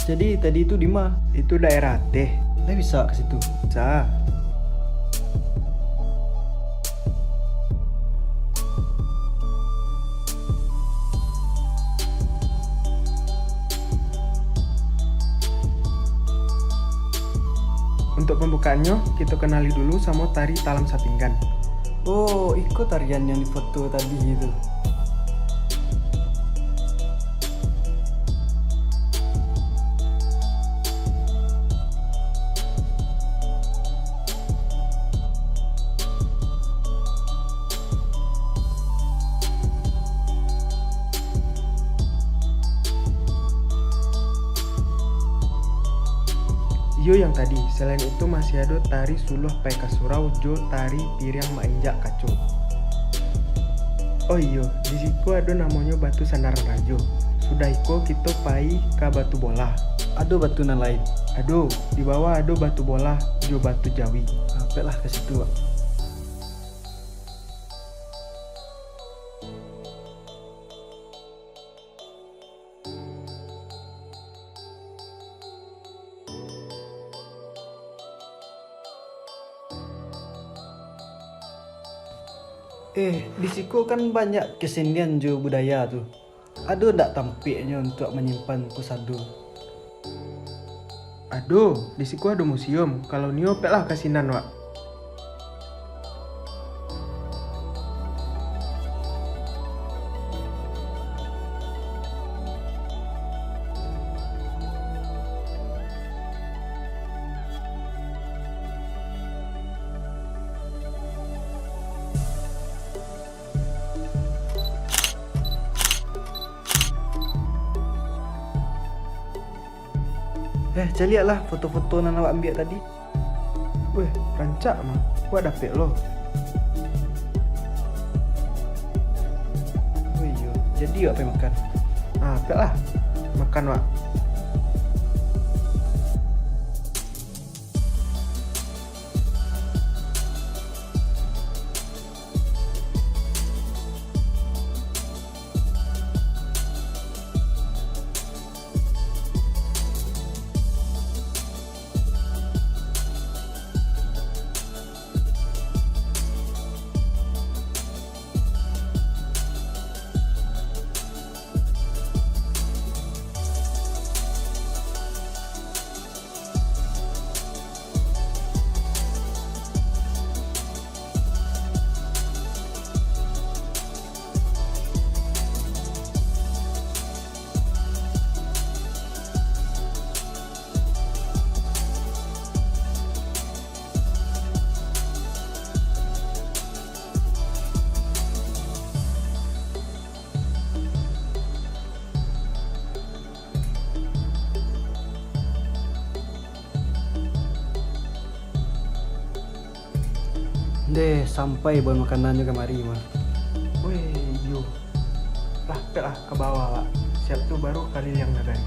Jadi tadi itu di mana? Itu daerah teh. Saya bisa ke situ. Bisa. Untuk pembukaannya, kita kenali dulu sama tari talam sapinggan. Oh, ikut tarian yang di foto tadi itu. Iyo yang tadi, selain itu masih ada tari suluh peka surau jo tari piriang mainjak kaco. Oh iyo, di situ ada namanya batu sandaran rajo. Sudah iko kita pai ke batu bola. Ada batunan lain. Aduh, di bawah ada batu bola jo batu jawi. Sampai lah ke situ, Pak. Di situ kan banyak kesenian jo budaya tuh. Ada ndak tampiknya untuk menyimpan pusadu? Aduh, di situ ada museum. Kalau nio pek lah kasinan wak. Cari lah foto-foto yang awak ambil tadi. Weh, rancak mah. Wak dapet lo. Oh iya, jadi apa yang makan? Ah, pek lah. Makan wak. Sampai bawa makanan juga mari mah. Weh, yo. Lah, pek lah ke bawah wak. Siap tuh baru kali yang nagari.